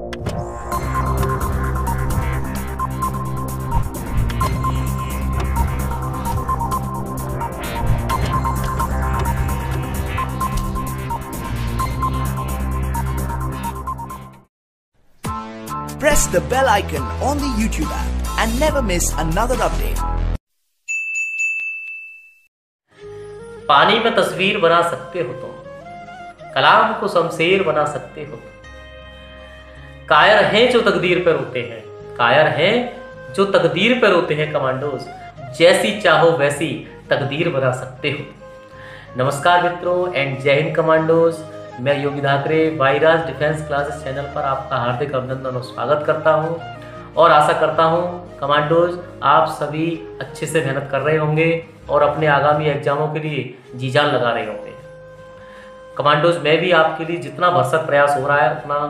Press the bell icon on the YouTube app and never miss another update. पानी में तस्वीर बना सकते हो तुम, कलाम को शमशेर बना सकते हो तुम। कायर हैं जो तकदीर पर रोते हैं, कायर हैं जो तकदीर पर रोते हैं कमांडोज, जैसी चाहो वैसी तकदीर बना सकते हो। नमस्कार मित्रों एंड जय हिंद कमांडोज। मैं योगी धाकरे वाइराज डिफेंस क्लासेस चैनल पर आपका हार्दिक अभिनंदन और स्वागत करता हूं और आशा करता हूं कमांडोज आप सभी अच्छे से मेहनत कर रहे होंगे और अपने आगामी एग्जामों के लिए जी जान लगा रहे होंगे। कमांडोज मैं भी आपके लिए जितना भरसक प्रयास हो रहा है उतना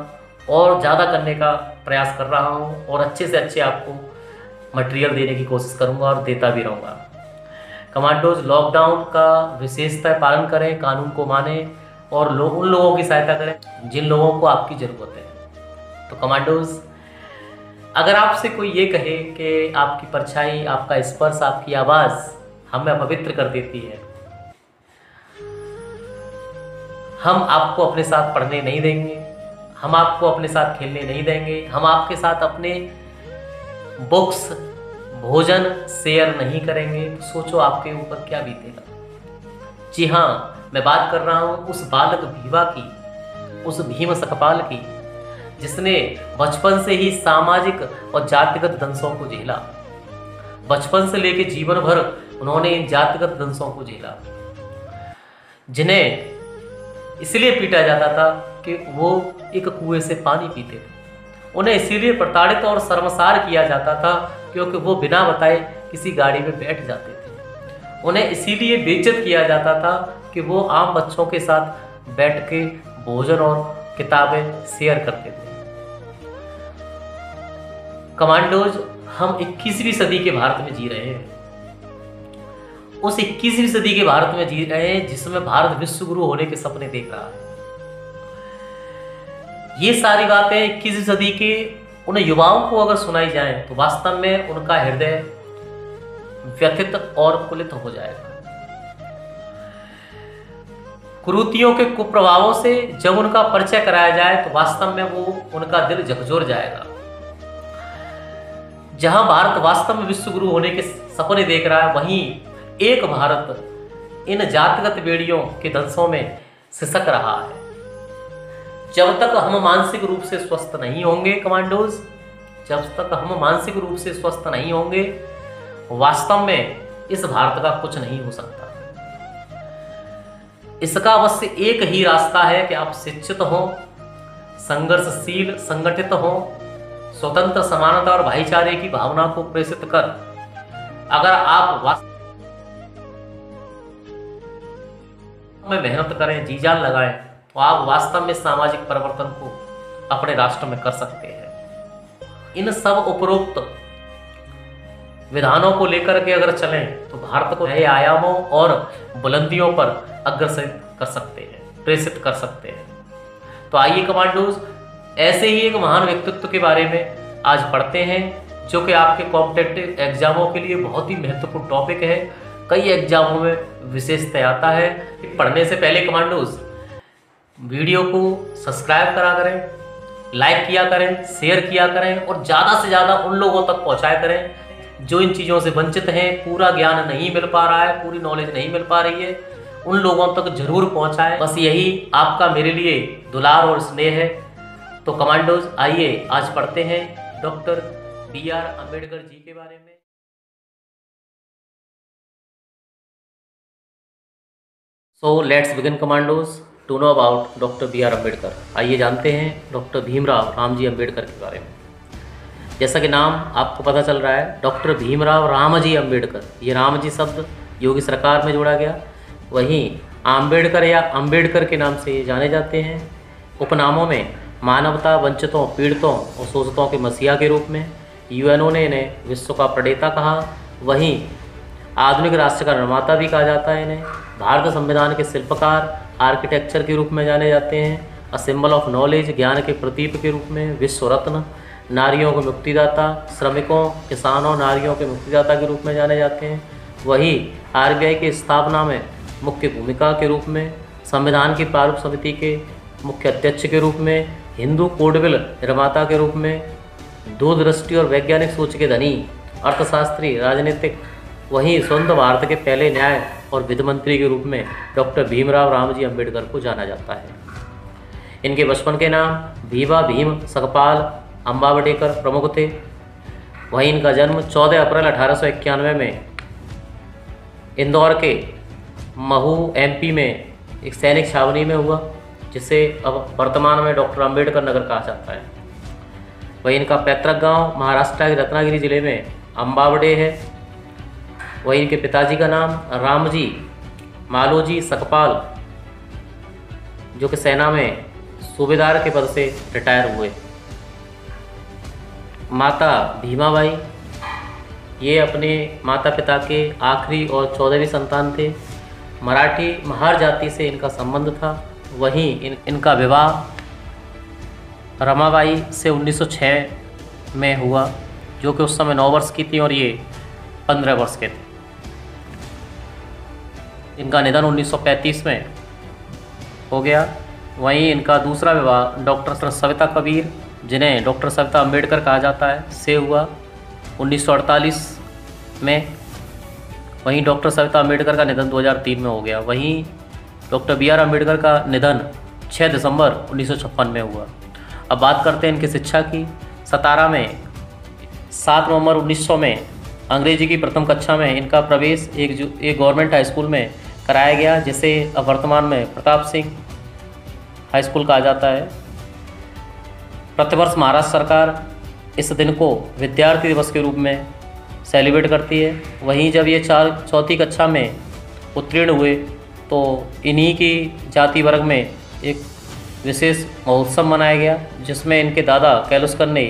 और ज़्यादा करने का प्रयास कर रहा हूं और अच्छे से अच्छे आपको मटेरियल देने की कोशिश करूंगा और देता भी रहूँगा। कमांडोज लॉकडाउन का विशेषतः पालन करें, कानून को मानें और उन लोगों की सहायता करें जिन लोगों को आपकी ज़रूरत है। तो कमांडोज अगर आपसे कोई ये कहे कि आपकी परछाई, आपका स्पर्श, आपकी आवाज़ हमें पवित्र कर देती है, हम आपको अपने साथ पढ़ने नहीं देंगे, हम आपको अपने साथ खेलने नहीं देंगे, हम आपके साथ अपने बुक्स, भोजन शेयर नहीं करेंगे, तो सोचो आपके ऊपर क्या बीतेगा। जी हाँ, मैं बात कर रहा हूँ उस बालक भीवा की, उस भीम सकपाल की, जिसने बचपन से ही सामाजिक और जातिगत दंशों को झेला। बचपन से लेकर जीवन भर उन्होंने इन जातिगत दंशों को झेला, जिन्हें इसलिए पीटा जाता था कि वो एक कुएं से पानी पीते थे। उन्हें इसीलिए प्रताड़ित और शर्मसार किया जाता था क्योंकि वो बिना बताए किसी गाड़ी में बैठ जाते थे। उन्हें इसीलिए बेइज्जत किया जाता था कि वो आम बच्चों के साथ बैठ के भोजन और किताबें शेयर करते थे। कमांडोज हम 21वीं सदी के भारत में जी रहे हैं। उस 21वीं सदी के भारत में जी रहे हैं जिसमें भारत विश्व गुरु होने के सपने देख रहा है। ये सारी बातें 21वीं सदी के उन युवाओं को अगर सुनाई जाएं तो वास्तव में उनका हृदय व्यथित और कुलित हो जाएगा। कुरीतियों के कुप्रभावों से जब उनका परिचय कराया जाए तो वास्तव में वो उनका दिल झकझोर जाएगा। जहां भारत वास्तव में विश्व गुरु होने के सपने देख रहा है, वहीं एक भारत इन जातिगत बेड़ियों के दंशों में सिसक रहा है। जब तक हम मानसिक रूप से स्वस्थ नहीं होंगे कमांडोज, जब तक हम मानसिक रूप से स्वस्थ नहीं होंगे, वास्तव में इस भारत का कुछ नहीं हो सकता। इसका अवश्य एक ही रास्ता है कि आप शिक्षित हो, संघर्षशील, संगठित हो, स्वतंत्र, समानता और भाईचारे की भावना को प्रेषित कर अगर आप वास्तव में मेहनत करें, जी जान लगाएं, तो आप वास्तव में सामाजिक परिवर्तन को अपने राष्ट्र में कर सकते हैं। इन सब उपरोक्त विधानों को लेकर के अगर चलें तो भारत को नए आयामों और बुलंदियों पर अग्रसर कर सकते हैं, प्रेषित कर सकते हैं। तो आइए कमांडोज ऐसे ही एक महान व्यक्तित्व के बारे में आज पढ़ते हैं जो कि आपके कॉम्पिटिटिव एग्जामों के लिए बहुत ही महत्वपूर्ण टॉपिक है। कई एग्जामों में विशेषतः आता है। पढ़ने से पहले कमांडोज वीडियो को सब्सक्राइब करा करें, लाइक किया करें, शेयर किया करें और ज़्यादा से ज़्यादा उन लोगों तक पहुँचाया करें जो इन चीज़ों से वंचित हैं, पूरा ज्ञान नहीं मिल पा रहा है, पूरी नॉलेज नहीं मिल पा रही है, उन लोगों तक जरूर पहुंचाएं। बस यही आपका मेरे लिए दुलार और स्नेह है। तो कमांडोज आइए आज पढ़ते हैं डॉक्टर B.R. अम्बेडकर जी के बारे में। So let's begin commandos to know about doctor B.R. Ambedkar. आइए जानते हैं डॉक्टर भीमराव रामजी अम्बेडकर के बारे में। जैसा कि नाम आपको पता चल रहा है, डॉक्टर भीमराव रामजी अम्बेडकर, ये रामजी शब्द योगी सरकार में जोड़ा गया। वहीं आम्बेडकर या अम्बेडकर के नाम से जाने जाते हैं। उपनामों में मानवता, वंचितों, पीड़ितों और शोषितों के मसीहा के रूप में यूएनओ ने इन्हें विश्व का प्रणेता कहा। वहीं आधुनिक राष्ट्र का निर्माता भी कहा जाता है इन्हें। भारतीय संविधान के शिल्पकार, आर्किटेक्चर के रूप में जाने जाते हैं। अ सिंबल ऑफ नॉलेज, ज्ञान के प्रतीक के रूप में। विश्व रत्न, नारियों के मुक्तिदाता, श्रमिकों, किसानों, नारियों के मुक्तिदाता के रूप में जाने जाते हैं। वही आरबीआई की स्थापना में मुख्य भूमिका के रूप में, संविधान की प्रारूप समिति के मुख्य अध्यक्ष के रूप में, हिंदू कोड बिल निर्माता के रूप में, दूरदृष्टि और वैज्ञानिक सोच के धनी, अर्थशास्त्री, राजनीतिक, वहीं स्वतंत्र भारत के पहले न्याय और विधि मंत्री के रूप में डॉक्टर भीमराव रामजी अम्बेडकर को जाना जाता है। इनके बचपन के नाम भीवा भीम सकपाल अम्बावडेकर प्रमुख थे। वहीं इनका जन्म 14 अप्रैल 1891 में इंदौर के महू एमपी में एक सैनिक छावनी में हुआ, जिसे अब वर्तमान में डॉक्टर अम्बेडकर नगर कहा जाता है। वहीं इनका पैतृक गांव महाराष्ट्र के रत्नागिरी जिले में अम्बावडे है। वहीं इनके पिताजी का नाम रामजी मालोजी सकपाल, जो कि सेना में सूबेदार के पद से रिटायर हुए। माता भीमाबाई, ये अपने माता पिता के आखिरी और 14वीं संतान थे। मराठी महार जाति से इनका संबंध था। वहीं इनका विवाह रमाबाई से 1906 में हुआ, जो कि उस समय 9 वर्ष की थी और ये 15 वर्ष के थे। इनका निधन 1935 में हो गया। वहीं इनका दूसरा विवाह डॉक्टर सविता कबीर, जिन्हें डॉक्टर सविता अम्बेडकर कहा जाता है, से हुआ 1948 में। वहीं डॉक्टर सविता अम्बेडकर का निधन 2003 में हो गया। वहीं डॉक्टर बी आर अम्बेडकर का निधन 6 दिसंबर 1956 में हुआ। अब बात करते हैं इनकी शिक्षा की। सतारा में 7 नवंबर 1900 में अंग्रेजी की प्रथम कक्षा में इनका प्रवेश एक गवर्नमेंट हाई स्कूल में कराया गया, जिसे अब वर्तमान में प्रताप सिंह हाई स्कूल कहा जाता है। प्रतिवर्ष महाराष्ट्र सरकार इस दिन को विद्यार्थी दिवस के रूप में सेलिब्रेट करती है। वहीं जब ये 4वीं कक्षा में उत्तीर्ण हुए तो इन्हीं की जाति वर्ग में एक विशेष महोत्सव मनाया गया, जिसमें इनके दादा कैलुस्कर ने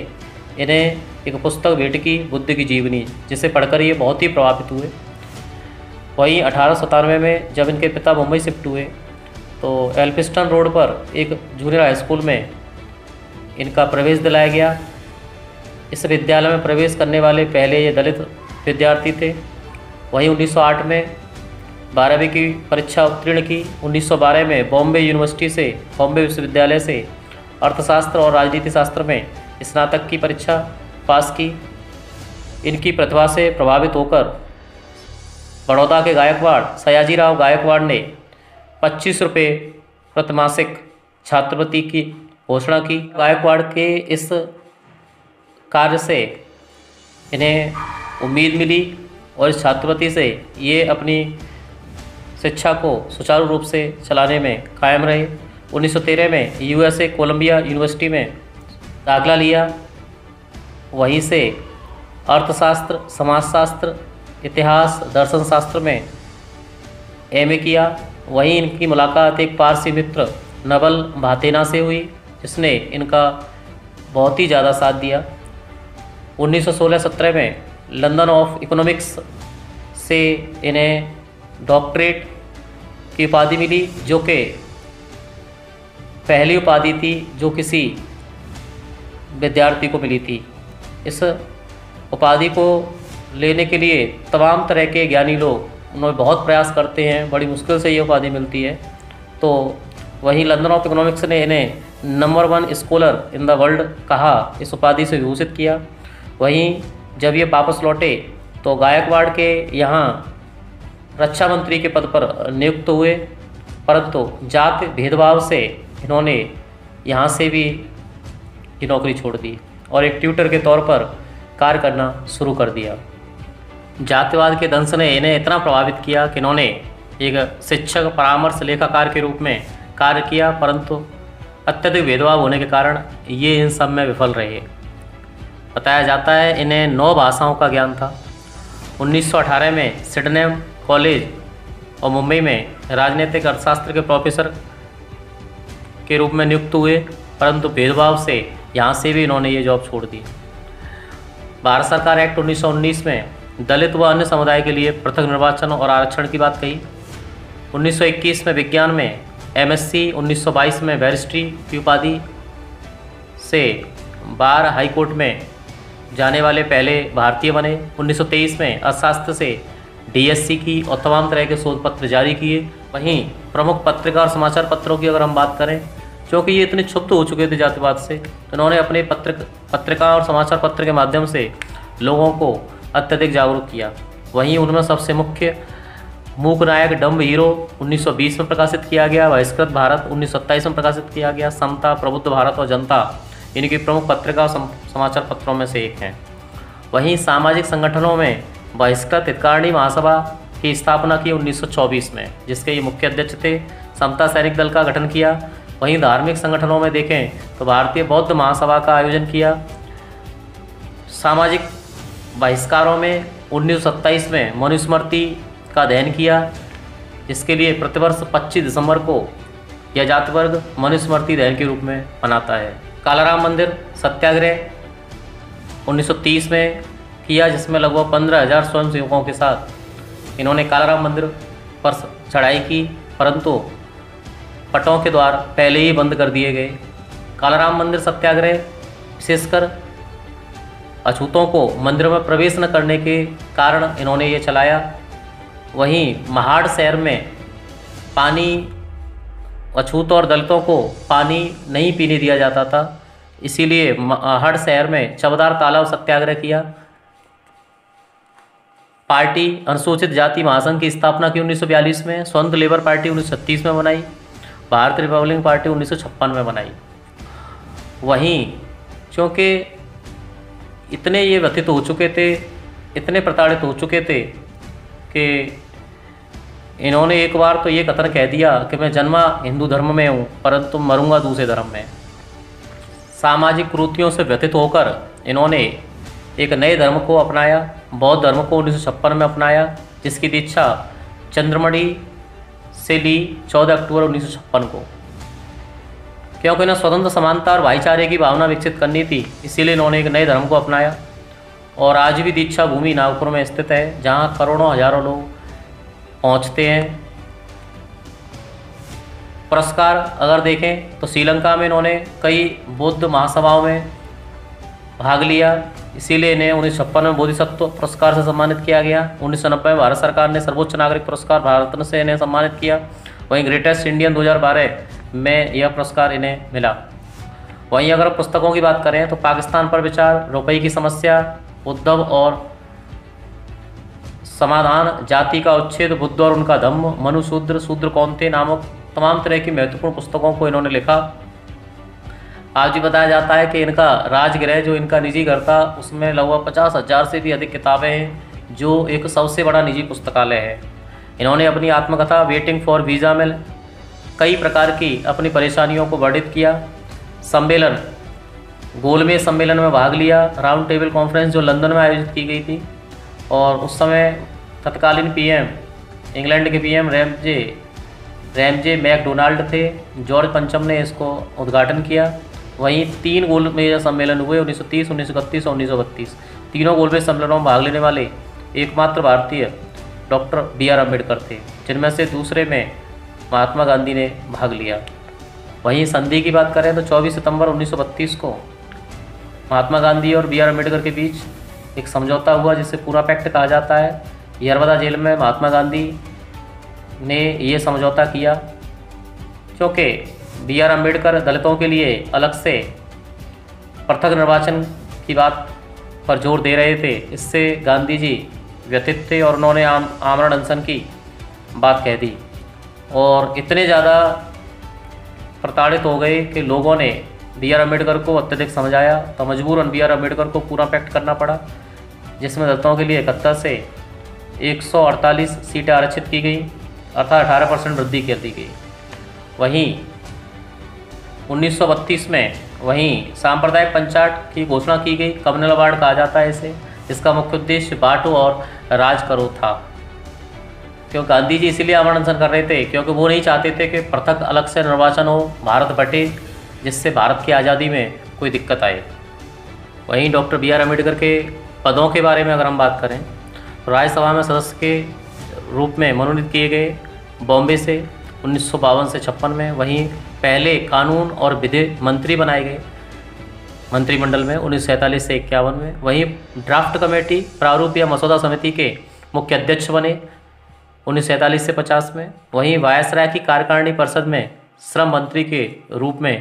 इन्हें एक पुस्तक भेंट की, बुद्ध की जीवनी, जिसे पढ़कर ये बहुत ही प्रभावित हुए। वहीं 1897 में जब इनके पिता मुंबई शिफ्ट हुए तो एल्फिस्टन रोड पर एक जूनियर हाई स्कूल में इनका प्रवेश दिलाया गया। इस विद्यालय में प्रवेश करने वाले पहले ये दलित विद्यार्थी थे। वहीं 1908 में 12वीं की परीक्षा उत्तीर्ण की। 1912 में बॉम्बे यूनिवर्सिटी से, बॉम्बे विश्वविद्यालय से अर्थशास्त्र और राजनीति शास्त्र में स्नातक की परीक्षा पास की। इनकी प्रतिभा से प्रभावित होकर बड़ौदा के गायकवाड़ सयाजीराव गायकवाड़ ने 25 रुपये प्रतिमासिक छात्रवृत्ति की घोषणा की। गायकवाड़ के इस कार्य से इन्हें उम्मीद मिली और इस छात्रवृत्ति से ये अपनी शिक्षा को सुचारू रूप से चलाने में कायम रहे। 1913 में यूएसए कोलंबिया यूनिवर्सिटी में दाखिला लिया। वहीं से अर्थशास्त्र, समाजशास्त्र, इतिहास, दर्शन शास्त्र में एमए किया। वहीं इनकी मुलाकात एक पारसी मित्र नवल भातेना से हुई, जिसने इनका बहुत ही ज़्यादा साथ दिया। 1916-17 में लंदन ऑफ इकोनॉमिक्स से इन्हें डॉक्टरेट की उपाधि मिली, जो कि पहली उपाधि थी जो किसी विद्यार्थी को मिली थी। इस उपाधि को लेने के लिए तमाम तरह के ज्ञानी लोग उन्होंने बहुत प्रयास करते हैं, बड़ी मुश्किल से ये उपाधि मिलती है। तो वहीं लंदन ऑफ इकोनॉमिक्स ने इन्हें number 1 scholar in the world कहा, इस उपाधि से विभूषित किया। वहीं जब ये वापस लौटे तो गायकवाड़ के यहाँ रक्षा मंत्री के पद पर नियुक्त हुए, परंतु जाति भेदभाव से इन्होंने यहाँ से भी ये नौकरी छोड़ दी और एक ट्यूटर के तौर पर कार्य करना शुरू कर दिया। जातिवाद के दंश ने इन्हें इतना प्रभावित किया कि इन्होंने एक शिक्षक परामर्श लेखाकार के रूप में कार्य किया, परंतु अत्यधिक भेदभाव होने के कारण ये इन सब में विफल रहे। बताया जाता है इन्हें 9 भाषाओं का ज्ञान था। 1918 में सिडनेम कॉलेज और मुंबई में राजनीतिक अर्थशास्त्र के प्रोफेसर के रूप में नियुक्त हुए, परंतु भेदभाव से यहाँ से भी इन्होंने ये जॉब छोड़ दी। भारत सरकार एक्ट 1919 में दलित व अन्य समुदाय के लिए पृथक निर्वाचन और आरक्षण की बात कही। 1921 में विज्ञान में MSc 1922 में बैरिस्ट्री की उपाधि से बार हाई कोर्ट में जाने वाले पहले भारतीय बने। 1923 में अर्थशास्त्र से DSc की और तमाम तरह के शोध पत्र जारी किए। वहीं प्रमुख पत्रिका और समाचार पत्रों की अगर हम बात करें, क्योंकि ये इतने क्षुब्ध हो चुके थे जातिवाद से, तो इन्होंने अपने पत्रिका और समाचार पत्र के माध्यम से लोगों को अत्यधिक जागरूक किया। वहीं उनमें सबसे मुख्य मूक नायक डम्ब हीरो 1920 में प्रकाशित किया गया, बहिष्कृत भारत 1927 में प्रकाशित किया गया, समता, प्रबुद्ध भारत और जनता इनकी प्रमुख पत्रिका और समाचार पत्रों में से एक हैं। वहीं सामाजिक संगठनों में बहिष्कृत हितकारिणी महासभा की स्थापना की 1924 में, जिसके ये मुख्य अध्यक्ष थे। समता सैनिक दल का गठन किया। वहीं धार्मिक संगठनों में देखें तो भारतीय बौद्ध महासभा का आयोजन किया। सामाजिक बहिष्कारों में 1927 में मनुस्मृति का अध्ययन किया, जिसके लिए प्रतिवर्ष 25 दिसंबर को यह जातिवर्ग मनुस्मृति अध्ययन के रूप में मनाता है। कालाराम मंदिर सत्याग्रह 1930 में किया, जिसमें लगभग 15,000 स्वयंसेवकों के साथ इन्होंने कालाराम मंदिर पर चढ़ाई की, परंतु पटों के द्वार पहले ही बंद कर दिए गए। कालाराम मंदिर सत्याग्रह विशेषकर अछूतों को मंदिर में प्रवेश न करने के कारण इन्होंने ये चलाया। वहीं महाड़ शहर में पानी, अछूतों और दलितों को पानी नहीं पीने दिया जाता था, इसीलिए महाड़ शहर में चवदार तालाब सत्याग्रह किया। पार्टी अनुसूचित जाति महासंघ की स्थापना की 1942 में। स्वतंत्र लेबर पार्टी 1936 में बनाई। भारतीय रिपब्लिकन पार्टी 1956 में बनाई। वहीं क्योंकि इतने ये व्यथित हो चुके थे, इतने प्रताड़ित हो चुके थे कि इन्होंने एक बार तो ये कथन कह दिया कि मैं जन्मा हिंदू धर्म में हूँ परंतु मरूंगा दूसरे धर्म में। सामाजिक कुरीतियों से व्यथित होकर इन्होंने एक नए धर्म को अपनाया, बौद्ध धर्म को 1956 में अपनाया, जिसकी दीक्षा चंद्रमणि से ली 14 अक्टूबर 1956 को। क्योंकि इन्हें स्वतंत्र, समानता और भाईचारे की भावना विकसित करनी थी, इसीलिए इन्होंने एक नए धर्म को अपनाया। और आज भी दीक्षा भूमि नागपुर में स्थित है, जहाँ करोड़ों हजारों लोग पहुँचते हैं। पुरस्कार अगर देखें तो श्रीलंका में इन्होंने कई बौद्ध महासभाओं में भाग लिया, इसीलिए इन्हें 1956 में बोधिसत्व पुरस्कार से सम्मानित किया गया। 1990 में भारत सरकार ने सर्वोच्च नागरिक पुरस्कार भारत रत्न से इन्हें सम्मानित किया। वहीं ग्रेटेस्ट इंडियन 2012 में यह पुरस्कार इन्हें मिला। वहीं अगर पुस्तकों की बात करें तो पाकिस्तान पर विचार, रुपये की समस्या, उद्धव और समाधान, जाति का उच्छेद, बुद्ध और उनका धम्म, मनुशूद्र, शूद्र कौन थे नामक तमाम तरह की महत्वपूर्ण पुस्तकों को इन्होंने लिखा। आज भी बताया जाता है कि इनका राजगृह, जो इनका निजी घर था, उसमें लगभग 50,000 से भी अधिक किताबें हैं, जो एक सबसे बड़ा निजी पुस्तकालय है। इन्होंने अपनी आत्मकथा वेटिंग फॉर वीज़ा में कई प्रकार की अपनी परेशानियों को वर्णित किया। सम्मेलन, गोलमेज सम्मेलन में भाग लिया। राउंड टेबल कॉन्फ्रेंस जो लंदन में आयोजित की गई थी, और उस समय तत्कालीन पीएम, इंग्लैंड के पीएम रैमजे मैकडोनाल्ड थे। जॉर्ज पंचम ने इसको उद्घाटन किया। वहीं 3 गोलमेज सम्मेलन हुए, 1930, 1931 और 1932। तीनों गोलमेज सम्मेलनों में भाग लेने वाले एकमात्र भारतीय डॉक्टर BR अम्बेडकर थे, जिनमें से दूसरे में महात्मा गांधी ने भाग लिया। वहीं संधि की बात करें तो 24 सितंबर 1932 को महात्मा गांधी और BR अम्बेडकर के बीच एक समझौता हुआ, जिसे पूरा पैक्ट कहा जाता है। यरवदा जेल में महात्मा गांधी ने ये समझौता किया, क्योंकि BR अम्बेडकर दलितों के लिए अलग से पृथक निर्वाचन की बात पर जोर दे रहे थे। इससे गांधी जी व्यथित थे और उन्होंने आमरण अनशन की बात कह दी, और इतने ज़्यादा प्रताड़ित हो गए कि लोगों ने BR अम्बेडकर को अत्यधिक समझाया, तो मजबूरन BR अम्बेडकर को पूरा पैक्ट करना पड़ा, जिसमें दलितों के लिए 71 से 148 सीटें आरक्षित की गई, अर्थात 18% वृद्धि कर दी गई। वहीं 1932 में सांप्रदायिक पंचायत की घोषणा की गई। कम्युनल अवार्ड कहा जाता है इसे, जिसका मुख्य उद्देश्य बांटो और राज करो था। क्यों गांधी जी इसीलिए आमरण अनशन कर रहे थे, क्योंकि वो नहीं चाहते थे कि पृथक अलग से निर्वाचन हो, भारत बटे, जिससे भारत की आज़ादी में कोई दिक्कत आए। वहीं डॉक्टर BR अम्बेडकर के पदों के बारे में अगर हम बात करें तो राज्यसभा में सदस्य के रूप में मनोनीत किए गए बॉम्बे से 1952 से 56 में। वहीं पहले कानून और विधि मंत्री बनाए गए मंत्रिमंडल में 1947 से 51 में। वहीं ड्राफ्ट कमेटी प्रारूप या मसौदा समिति के मुख्य अध्यक्ष बने 1947 से 50 में। वहीं वायसराय की कार्यकारिणी परिषद में श्रम मंत्री के रूप में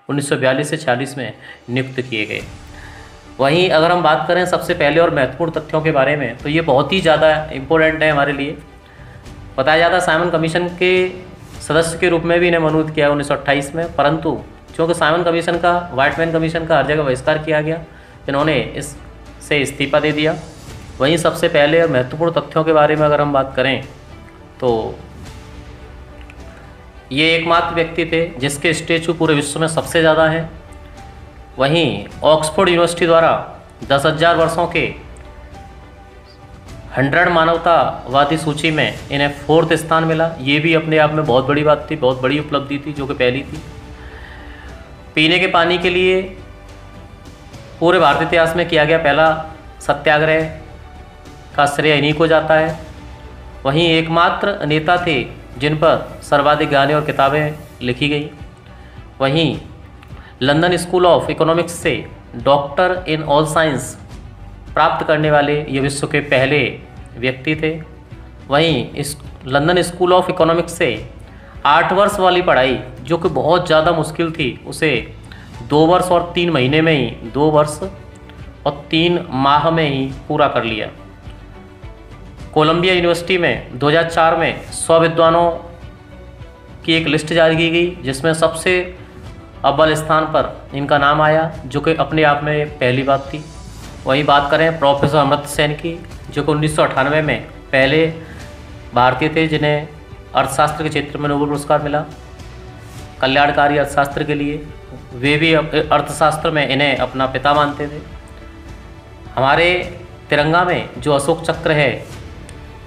1942 से 46 में नियुक्त किए गए। वहीं अगर हम बात करें सबसे पहले और महत्वपूर्ण तथ्यों के बारे में, तो ये बहुत ही ज़्यादा इम्पोर्टेंट है हमारे लिए। बताया जाता है साइमन कमीशन के सदस्य के रूप में भी इन्हें मनोनीत किया 1928 में, परंतु चूँकि साइमन कमीशन का, व्हाइटमैन कमीशन का हर जगह बहिष्कार किया गया, इन्होंने इससे इस्तीफा दे दिया। वहीं सबसे पहले और महत्वपूर्ण तथ्यों के बारे में अगर हम बात करें तो ये एकमात्र व्यक्ति थे जिसके स्टैचू पूरे विश्व में सबसे ज़्यादा हैं। वहीं ऑक्सफोर्ड यूनिवर्सिटी द्वारा 10,000 वर्षों के 100 मानवतावादी सूची में इन्हें 4th स्थान मिला। ये भी अपने आप में बहुत बड़ी बात थी, बहुत बड़ी उपलब्धि थी, जो कि पहली थी। पीने के पानी के लिए पूरे भारतीय इतिहास में किया गया पहला सत्याग्रह का श्रेय इन्हीं को जाता है। वहीं एकमात्र नेता थे जिन पर सर्वाधिक गाने और किताबें लिखी गई। वहीं लंदन स्कूल ऑफ इकोनॉमिक्स से डॉक्टर इन ऑल साइंस प्राप्त करने वाले ये विश्व के पहले व्यक्ति थे। वहीं इस लंदन स्कूल ऑफ इकोनॉमिक्स से 8 वर्ष वाली पढ़ाई, जो कि बहुत ज़्यादा मुश्किल थी, उसे 2 वर्ष और 3 महीने में ही 2 वर्ष और 3 माह में ही पूरा कर लिया। कोलंबिया यूनिवर्सिटी में 2004 में 100 विद्वानों की एक लिस्ट जारी की गई, जिसमें सबसे अव्वल स्थान पर इनका नाम आया, जो कि अपने आप में पहली बात थी। वहीं बात करें प्रोफेसर अमर्त्य सेन की, जो कि 1998 में पहले भारतीय थे जिन्हें अर्थशास्त्र के क्षेत्र में नोबेल पुरस्कार मिला, कल्याणकारी अर्थशास्त्र के लिए। वे भी अर्थशास्त्र में इन्हें अपना पिता मानते थे। हमारे तिरंगा में जो अशोक चक्र है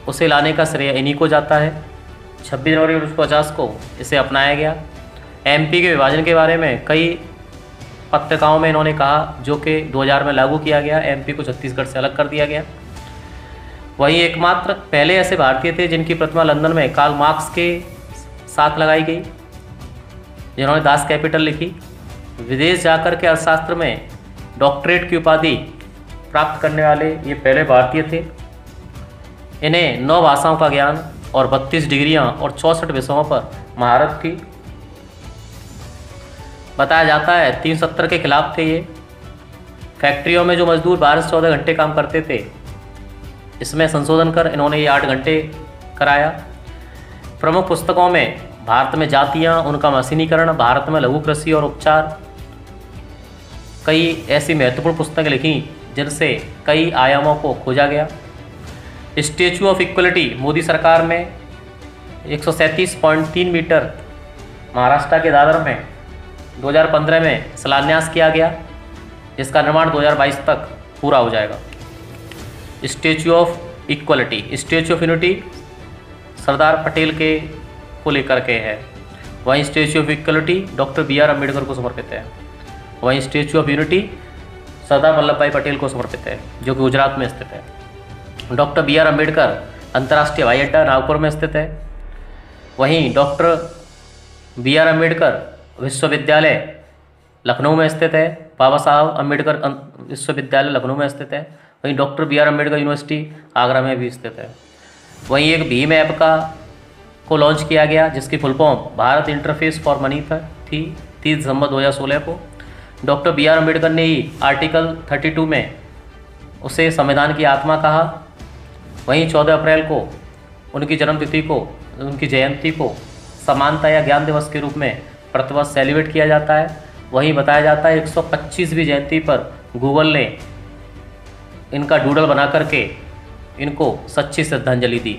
उसे लाने का श्रेय इन्हीं को जाता है। 26 जनवरी 1950 को इसे अपनाया गया। एमपी के विभाजन के बारे में कई पत्रिकाओं में इन्होंने कहा, जो कि 2000 में लागू किया गया। एमपी को छत्तीसगढ़ से अलग कर दिया गया। वहीं एकमात्र पहले ऐसे भारतीय थे जिनकी प्रतिमा लंदन में कार्ल मार्क्स के साथ लगाई गई, जिन्होंने दास कैपिटल लिखी। विदेश जाकर के अर्थशास्त्र में डॉक्टरेट की उपाधि प्राप्त करने वाले ये पहले भारतीय थे। इन्हें 9 भाषाओं का ज्ञान और 32 डिग्रियां और 64 विषयों पर महारत थी। बताया जाता है 370 के खिलाफ थे ये। फैक्ट्रियों में जो मजदूर 12 से 14 घंटे काम करते थे, इसमें संशोधन कर इन्होंने ये 8 घंटे कराया। प्रमुख पुस्तकों में भारत में जातियाँ, उनका मशीनीकरण, भारत में लघु कृषि और उपचार, कई ऐसी महत्वपूर्ण पुस्तकें लिखी जिनसे कई आयामों को खोजा गया। स्टैचू ऑफ इक्वलिटी मोदी सरकार में 137.3 मीटर महाराष्ट्र के दादर में 2015 में शिलान्यास किया गया, जिसका निर्माण 2022 तक पूरा हो जाएगा। Statue of equality, statue of unity Sardar Patel के को लेकर के है। वहीं statue of equality doctor BR Ambedkar को समर्पित है। वहीं statue of unity Sardar Vallabh bhai Patel को समर्पित है, जो कि गुजरात में स्थित है। डॉक्टर BR अम्बेडकर अंतर्राष्ट्रीय हवाई अड्डा नागपुर में स्थित है। वहीं डॉक्टर BR अम्बेडकर विश्वविद्यालय लखनऊ में स्थित है। बाबा साहब अम्बेडकर विश्वविद्यालय लखनऊ में स्थित है। वहीं doctor BR Ambedkar university Agra में भी स्थित है। वहीं एक भीम ऐप को लॉन्च किया गया, जिसकी full form Bharat interface for money थी 30 दिसंबर 2016 को। डॉक्टर BR अम्बेडकर ने ही आर्टिकल 32 में उसे संविधान की आत्मा कहा। वहीं 14 अप्रैल को उनकी जन्मतिथि को, उनकी जयंती को समानता या ज्ञान दिवस के रूप में प्रतिवर्ष सेलिब्रेट किया जाता है। वहीं बताया जाता है 125वीं जयंती पर गूगल ने इनका डूडल बना करके इनको सच्ची श्रद्धांजलि दी।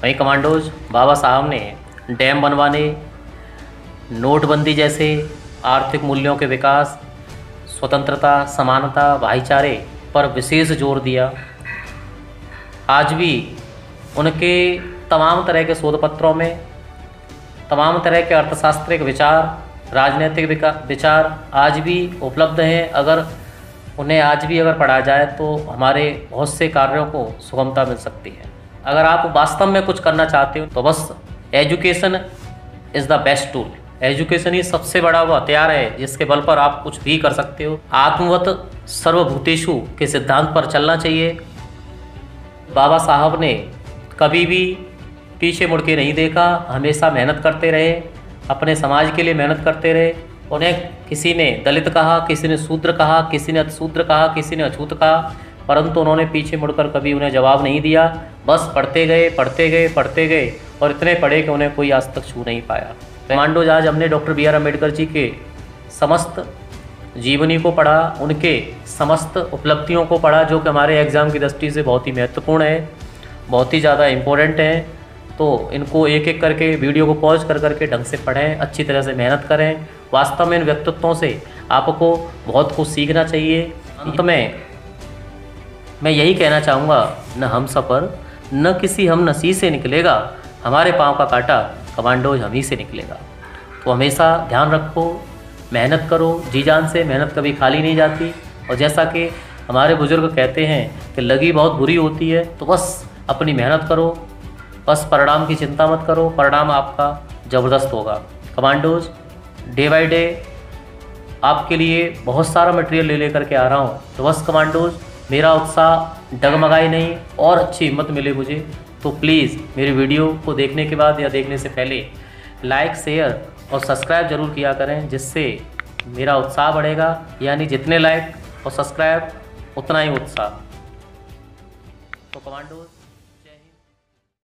वहीं कमांडोज बाबा साहब ने डैम बनवाने, नोटबंदी जैसे आर्थिक मूल्यों के विकास, स्वतंत्रता, समानता, भाईचारे पर विशेष जोर दिया। आज भी उनके तमाम तरह के शोध पत्रों में, तमाम तरह के अर्थशास्त्रिक विचार, राजनीतिक विचार आज भी उपलब्ध हैं। अगर उन्हें आज भी अगर पढ़ा जाए तो हमारे बहुत से कार्यों को सुगमता मिल सकती है। अगर आप वास्तव में कुछ करना चाहते हो तो बस education is the best tool. Education ही सबसे बड़ा वो हथियार है जिसके बल पर आप कुछ भी कर सकते हो। आत्मवत सर्वभूतेषु के सिद्धांत पर चलना चाहिए। बाबा साहब ने कभी भी पीछे मुड़ के नहीं देखा, हमेशा मेहनत करते रहे, अपने समाज के लिए मेहनत करते रहे। उन्हें किसी ने दलित कहा, किसी ने शूद्र कहा, किसी ने अतिशूद्र कहा, किसी ने अछूत कहा, परंतु उन्होंने पीछे मुड़कर कभी उन्हें जवाब नहीं दिया। बस पढ़ते गए, पढ़ते गए, पढ़ते गए और इतने पढ़े कि उन्हें कोई आज तक छू नहीं पाया। कमांडोज, आज हमने doctor B are Ambedkar ji के समस्त जीवनी को पढ़ा, उनके समस्त उपलब्धियों को पढ़ा, जो कि हमारे एग्ज़ाम की दृष्टि से बहुत ही महत्वपूर्ण है, बहुत ही ज़्यादा इम्पोर्टेंट है। तो इनको एक एक करके वीडियो को पॉज कर करके ढंग से पढ़ें, अच्छी तरह से मेहनत करें। वास्तव में इन व्यक्तित्वों से आपको बहुत कुछ सीखना चाहिए। अंत में मैं यही कहना चाहूँगा, न हम सफ़र न किसी हम नसी से निकलेगा, हमारे पाँव का कांटा कमांडोज हम ही से निकलेगा। तो हमेशा ध्यान रखो, मेहनत करो, जी जान से। मेहनत कभी खाली नहीं जाती। और जैसा कि हमारे बुजुर्ग कहते हैं कि लगी बहुत बुरी होती है, तो बस अपनी मेहनत करो, बस परिणाम की चिंता मत करो, परिणाम आपका ज़बरदस्त होगा। कमांडोज, डे बाय डे आपके लिए बहुत सारा मटेरियल ले लेकर के आ रहा हूँ। तो बस कमांडोज, मेरा उत्साह डगमगाए नहीं और अच्छी हिम्मत मिले मुझे, तो प्लीज़ मेरी वीडियो को देखने के बाद या देखने से पहले लाइक, शेयर और सब्सक्राइब जरूर किया करें, जिससे मेरा उत्साह बढ़ेगा। यानी जितने लाइक और सब्सक्राइब उतना ही उत्साह। तो कमांडोज